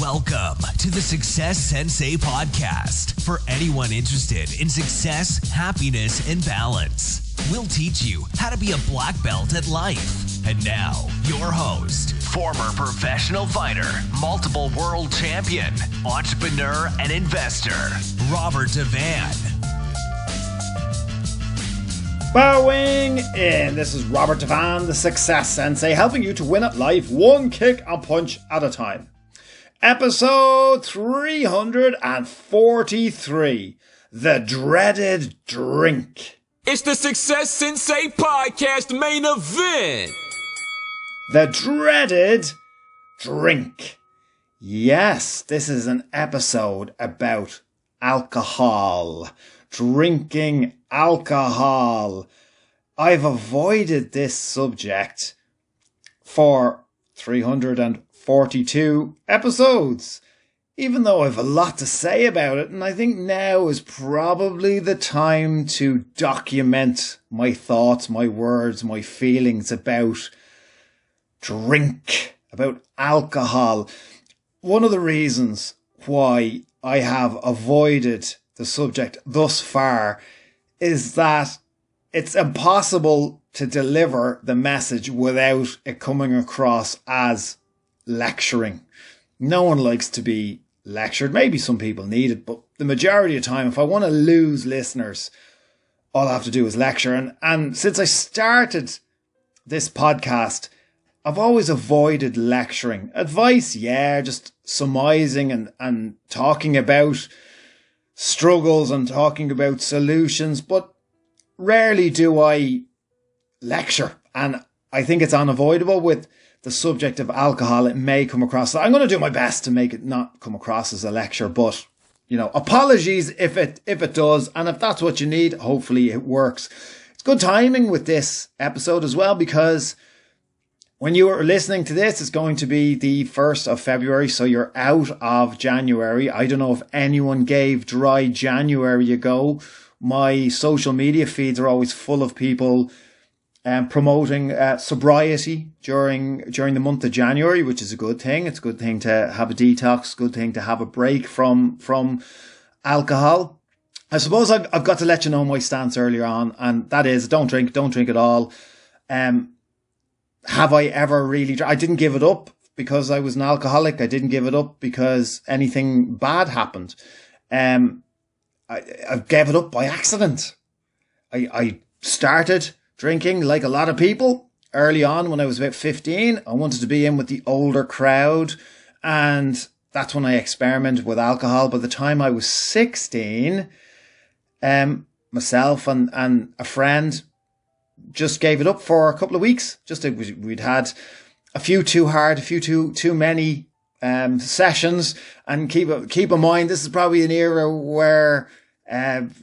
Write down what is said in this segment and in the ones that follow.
Welcome to the Success Sensei podcast for anyone interested in success, happiness, and balance. We'll teach you how to be a black belt at life. And now, your host, former professional fighter, multiple world champion, entrepreneur, and investor, Robert Devane. Bowing in. This is Robert Devane, the Success Sensei, helping you to win at life one kick and punch at a time. Episode 343, The Dreaded Drink. It's the Success Sensei podcast main event. The Dreaded Drink. Yes, this is an episode about alcohol. Drinking alcohol. I've avoided this subject for 342 episodes, even though I've a lot to say about it, and I think now is probably the time to document my thoughts, my words, my feelings about drink, about alcohol. One of the reasons why I have avoided the subject thus far is that it's impossible to deliver the message without it coming across as lecturing. No one likes to be lectured. Maybe some people need it, but the majority of the time, if I want to lose listeners, all I have to do is lecture. And since I started this podcast, I've always avoided lecturing. Advice, yeah, just surmising and talking about struggles and talking about solutions, but rarely do I lecture. And I think it's unavoidable with the subject of alcohol. It may come across. I'm going to do my best to make it not come across as a lecture, but apologies if it does. And if that's what you need, hopefully it works. It's good timing with this episode as well, because when you are listening to this, it's going to be the 1st of February, so you're out of January. I don't know if anyone gave dry January a go. My social media feeds are always full of people promoting sobriety during the month of January, which is a good thing. It's a good thing to have a detox, good thing to have a break from alcohol. I suppose I've got to let you know my stance earlier on, and that is don't drink at all. Have I ever really? I didn't give it up because I was an alcoholic. I didn't give it up because anything bad happened. I gave it up by accident. I started drinking like a lot of people early on when I was about 15. I wanted to be in with the older crowd, and that's when I experimented with alcohol. By the time I was 16, myself and a friend just gave it up for a couple of weeks. We'd had a few too many sessions, and keep in mind this is probably an era where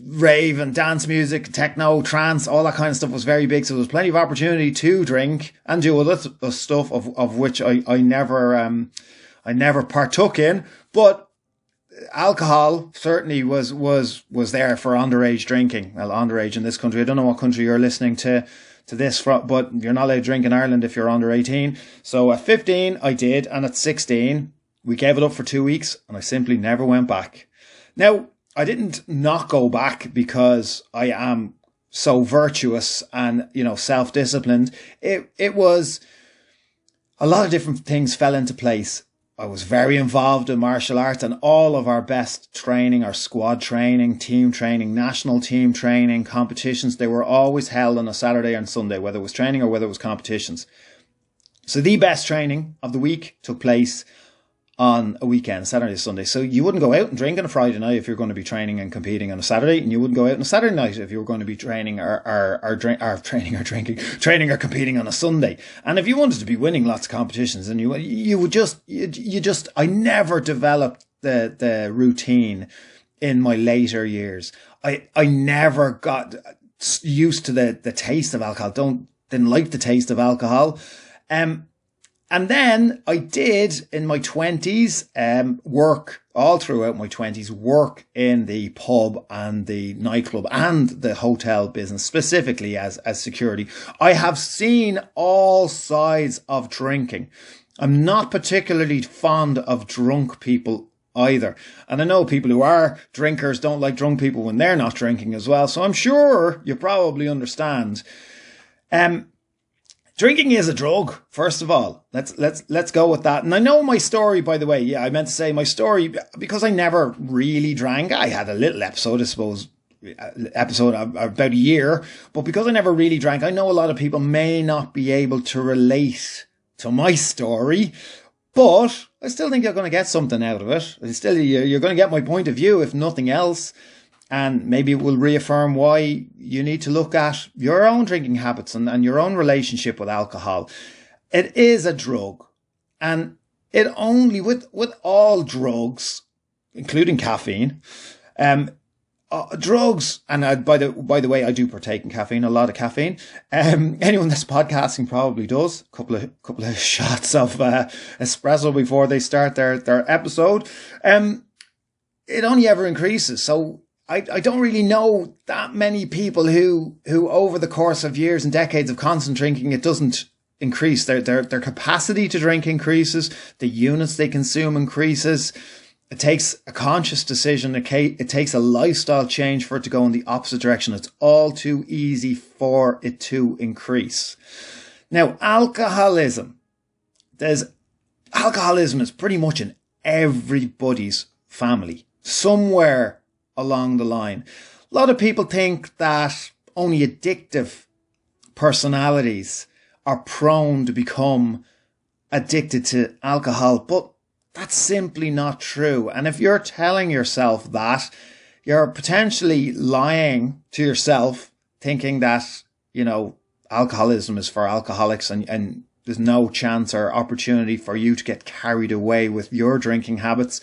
rave and dance music, techno, trance, all that kind of stuff was very big. So there was plenty of opportunity to drink and do other stuff of which I never partook in. But alcohol certainly was there for underage drinking. Well, underage in this country. I don't know what country you're listening to this from, but you're not allowed to drink in Ireland if you're under 18. So at 15, I did. And at 16, we gave it up for 2 weeks, and I simply never went back. Now, I didn't not go back because I am so virtuous and, self-disciplined. It was a lot of different things fell into place. I was very involved in martial arts, and all of our best training, our squad training, team training, national team training, competitions, they were always held on a Saturday and Sunday, whether it was training or whether it was competitions. So the best training of the week took place on a weekend, Saturday, Sunday. So you wouldn't go out and drink on a Friday night if you're going to be training and competing on a Saturday, and you wouldn't go out on a Saturday night if you were going to be training or competing on a Sunday. And if you wanted to be winning lots of competitions, and I never developed the routine in my later years. I never got used to the taste of alcohol. Didn't like the taste of alcohol. And then I did in my 20s work all throughout my 20s, work in the pub and the nightclub and the hotel business, specifically as security. I have seen all sides of drinking. I'm not particularly fond of drunk people either. And I know people who are drinkers don't like drunk people when they're not drinking as well. So I'm sure you probably understand. Drinking is a drug, first of all. Let's go with that. And I know my story, by the way. Yeah, I meant to say my story because I never really drank. I had a little episode, I suppose, about a year. But because I never really drank, I know a lot of people may not be able to relate to my story. But I still think you're going to get something out of it. You're going to get my point of view, if nothing else. And maybe it will reaffirm why you need to look at your own drinking habits and your own relationship with alcohol. It is a drug. And it only, with all drugs, including caffeine, drugs, and by the way, I do partake in caffeine, a lot of caffeine. Anyone that's podcasting probably does. Couple of shots of espresso before they start their episode. It only ever increases. So I don't really know that many people who over the course of years and decades of constant drinking, it doesn't increase. Their capacity to drink increases. The units they consume increases. It takes a conscious decision. It takes a lifestyle change for it to go in the opposite direction. It's all too easy for it to increase. Now, alcoholism is pretty much in everybody's family, somewhere along the line. A lot of people think that only addictive personalities are prone to become addicted to alcohol, but that's simply not true. And if you're telling yourself that, you're potentially lying to yourself, thinking that, alcoholism is for alcoholics and there's no chance or opportunity for you to get carried away with your drinking habits.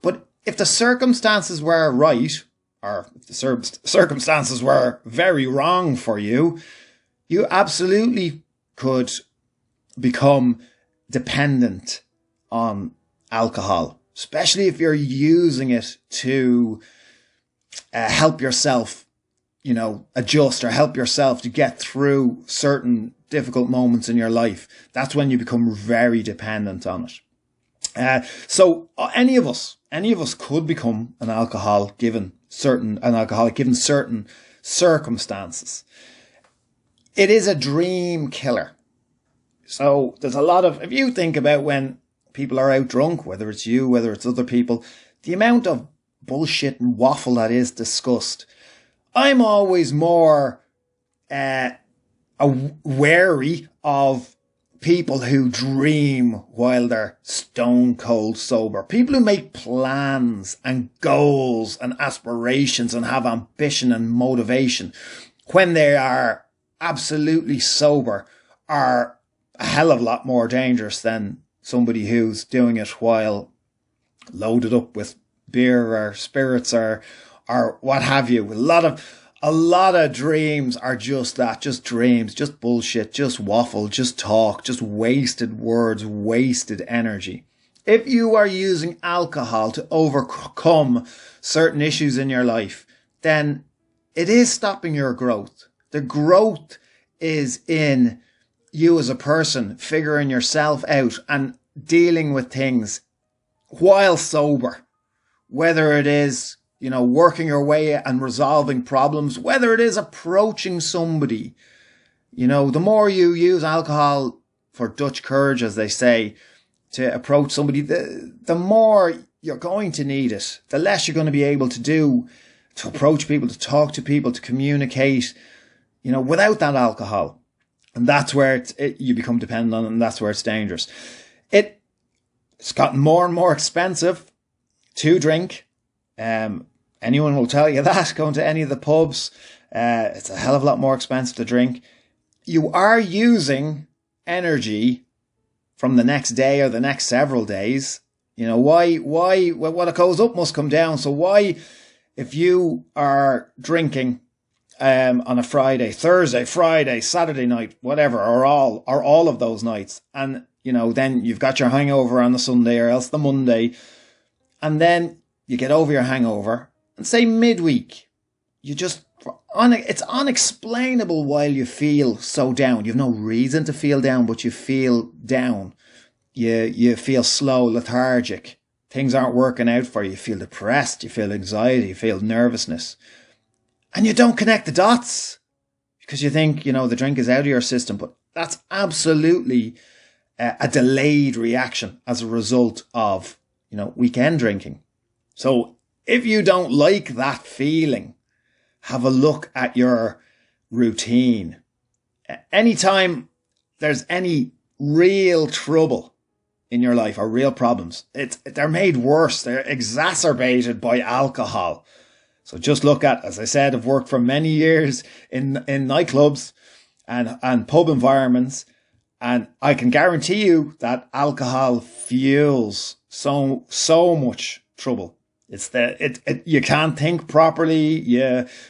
But if the circumstances were right, or if the circumstances were very wrong for you, you absolutely could become dependent on alcohol, especially if you're using it to help yourself, adjust or help yourself to get through certain difficult moments in your life. That's when you become very dependent on it. So any of us could become an alcoholic given certain circumstances. It is a dream killer. So there's a lot of, if you think about when people are out drunk, whether it's you, whether it's other people, the amount of bullshit and waffle that is discussed. I'm always more wary of people who dream while they're stone cold sober. People who make plans and goals and aspirations and have ambition and motivation when they are absolutely sober are a hell of a lot more dangerous than somebody who's doing it while loaded up with beer or spirits or what have you. A lot of dreams are just that, just dreams, just bullshit, just waffle, just talk, just wasted words, wasted energy. If you are using alcohol to overcome certain issues in your life, then it is stopping your growth. The growth is in you as a person, figuring yourself out and dealing with things while sober, whether it is, working your way and resolving problems, whether it is approaching somebody. The more you use alcohol for Dutch courage, as they say, to approach somebody, the more you're going to need it, the less you're going to be able to do to approach people, to talk to people, to communicate, without that alcohol. And that's where you become dependent on it, and that's where it's dangerous. It's gotten more and more expensive to drink. Anyone will tell you that, going to any of the pubs. It's a hell of a lot more expensive to drink. You are using energy from the next day or the next several days. Why, what goes up must come down. So why, if you are drinking on a Friday, Thursday, Friday, Saturday night, whatever, or all of those nights, and then you've got your hangover on the Sunday or else the Monday, and then you get over your hangover, and say midweek, it's unexplainable why you feel so down. You've no reason to feel down, but you feel down. you feel slow, lethargic. Things aren't working out for you. You feel depressed. You feel anxiety. You feel nervousness. And you don't connect the dots because you think, the drink is out of your system. But that's absolutely a delayed reaction as a result of, weekend drinking. So if you don't like that feeling, have a look at your routine. Anytime there's any real trouble in your life or real problems, they're made worse. They're exacerbated by alcohol. So just look at, as I said, I've worked for many years in nightclubs and pub environments, and I can guarantee you that alcohol fuels so much trouble. It's you can't think properly.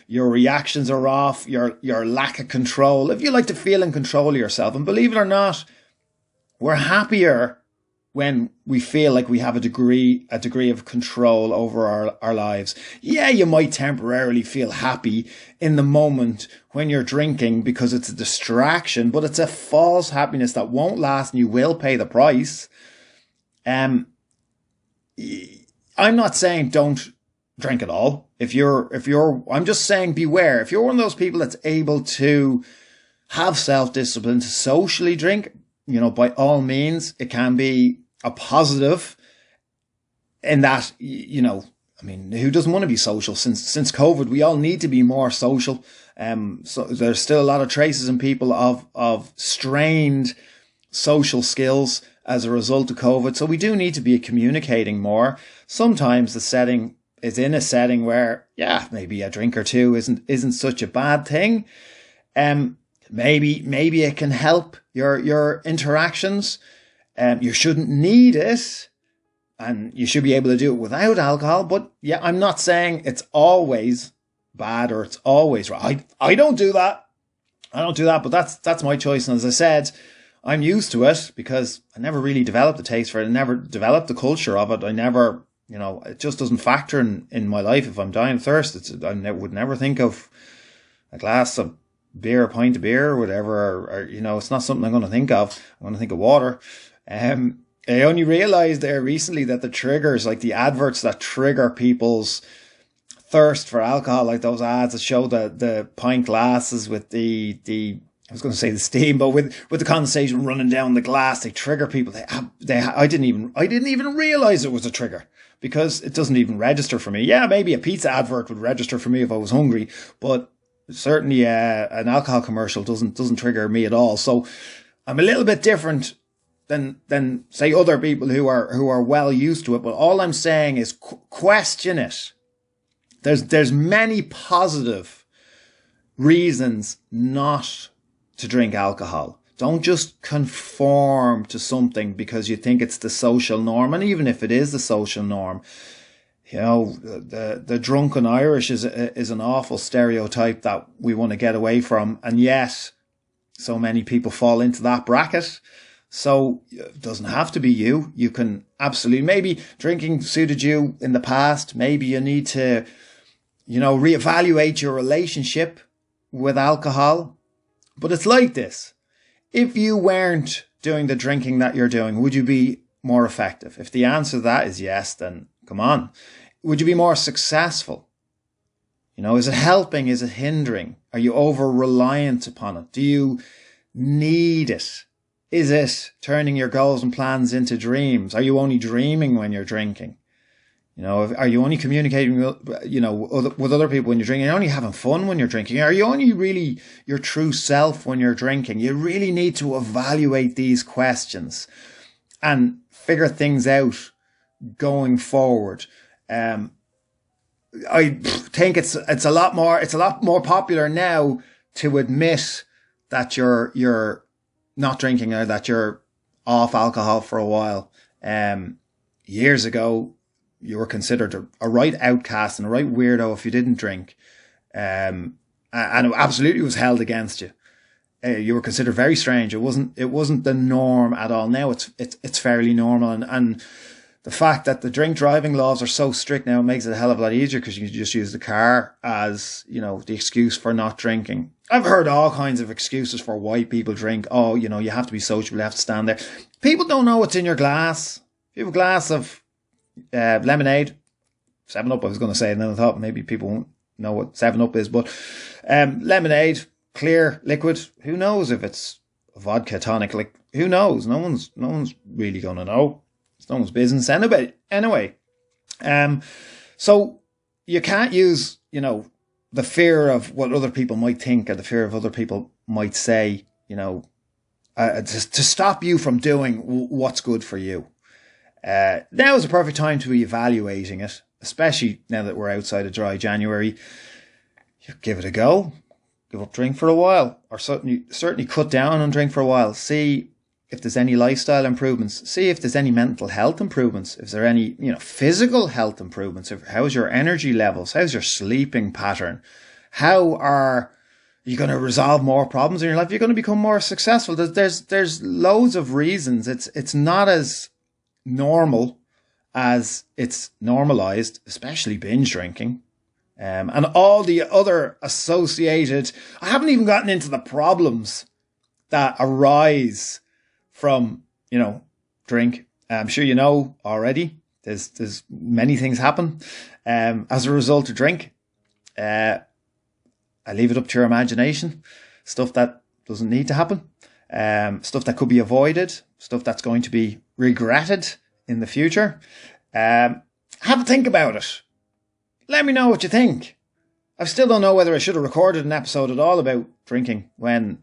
Your reactions are off. Your lack of control. If you like to feel in control of yourself, and believe it or not, we're happier when we feel like we have a degree of control over our lives. Yeah, you might temporarily feel happy in the moment when you're drinking because it's a distraction, but it's a false happiness that won't last, and you will pay the price. I'm not saying don't drink at all. I'm just saying beware. If you're one of those people that's able to have self-discipline to socially drink, by all means, it can be a positive in that, who doesn't want to be social? Since COVID, we all need to be more social. So there's still a lot of traces in people of strained social skills as a result of COVID. So we do need to be communicating more. Sometimes the setting is in a setting where, maybe a drink or two isn't such a bad thing. Maybe it can help your interactions. You shouldn't need it, and you should be able to do it without alcohol. But yeah, I'm not saying it's always bad or it's always right. I don't do that. But that's my choice. And as I said, I'm used to it because I never really developed the taste for it. I never developed the culture of it. I never, it just doesn't factor in my life. If I'm dying of thirst, I would never think of a glass of beer, a pint of beer or whatever, or it's not something I'm going to think of. I'm going to think of water. I only realized there recently that the triggers, like the adverts that trigger people's thirst for alcohol, like those ads that show the pint glasses with the I was going to say the steam, but with the condensation running down the glass, they trigger people. I didn't even realize it was a trigger because it doesn't even register for me. Yeah, maybe a pizza advert would register for me if I was hungry, but certainly an alcohol commercial doesn't trigger me at all. So I'm a little bit different than say other people who are well used to it. But all I'm saying is question it. There's many positive reasons not to drink alcohol. Don't just conform to something because you think it's the social norm. And even if it is the social norm, the drunken Irish is an awful stereotype that we want to get away from. And yet so many people fall into that bracket. So it doesn't have to be you. You can absolutely, maybe drinking suited you in the past. Maybe you need to, reevaluate your relationship with alcohol. But it's like this. If you weren't doing the drinking that you're doing, would you be more effective? If the answer to that is yes, then come on. Would you be more successful? Is it helping? Is it hindering? Are you over-reliant upon it? Do you need it? Is it turning your goals and plans into dreams? Are you only dreaming when you're drinking? Are you only communicating, with other people when you're drinking? Are you only having fun when you're drinking? Are you only really your true self when you're drinking? You really need to evaluate these questions and figure things out going forward. I think it's a lot more popular now to admit that you're not drinking or that you're off alcohol for a while. Years ago, you were considered a right outcast and a right weirdo if you didn't drink. And it absolutely was held against you. You were considered very strange. It wasn't the norm at all. Now it's fairly normal. And the fact that the drink driving laws are so strict now makes it a hell of a lot easier because you can just use the car as, the excuse for not drinking. I've heard all kinds of excuses for why people drink. Oh, you know, you have to be sociable, you have to stand there. People don't know what's in your glass. If you have a glass of lemonade, 7-Up I was going to say, and then I thought maybe people won't know what 7-Up is, but lemonade, clear, liquid, who knows if it's vodka tonic, like, who knows? No one's really going to know. It's no one's business anyway. So you can't use, you know, the fear of what other people might think or the fear of other people might say, you know, to stop you from doing what's good for you. Now is the perfect time to be evaluating it, especially now that we're outside of dry January. You give it a go. Give up drink for a while, or certainly cut down on drink for a while. See if there's any lifestyle improvements. See if there's any mental health improvements. If there are any, you know, physical health improvements. How's your energy levels? How's your sleeping pattern? How are you going to resolve more problems in your life? You're going to become more successful. There's loads of reasons. It's not as normal as it's normalized, especially binge drinking. And all the other associated, I haven't even gotten into the problems that arise from, you know, drink. I'm sure you know already. There's many things happen as a result of drink. I leave it up to your imagination. Stuff that doesn't need to happen. Stuff that could be avoided. Stuff that's going to be regretted in the future. Have a think about it. Let me know what you think. I still don't know whether I should have recorded an episode at all about drinking when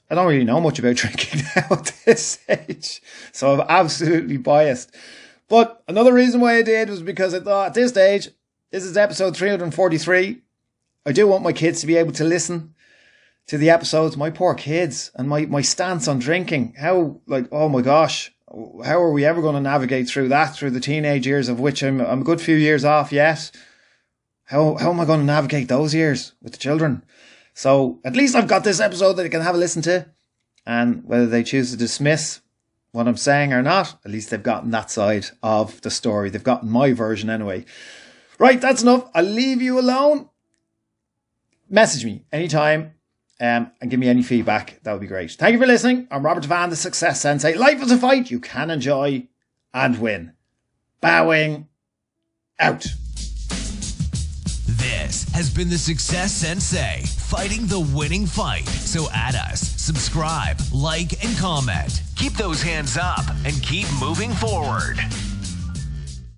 I don't really know much about drinking now at this stage. So I'm absolutely biased. But another reason why I did was because I thought at this stage, this is episode 343. I do want my kids to be able to listen to the episodes. My poor kids and my stance on drinking. How, like, oh my gosh, how are we ever going to navigate through that, through the teenage years, of which I'm a good few years off yet? How am I going to navigate those years with the children? So at least I've got this episode that they can have a listen to. And whether they choose to dismiss what I'm saying or not, at least they've gotten that side of the story. They've gotten my version anyway. Right, that's enough. I'll leave you alone. Message me anytime. And give me any feedback. That would be great. Thank you for listening. I'm Robert Devane, the Success Sensei. Life is a fight you can enjoy and win. Bowing out. This has been the Success Sensei, fighting the winning fight. So add us, subscribe, like, and comment. Keep those hands up and keep moving forward.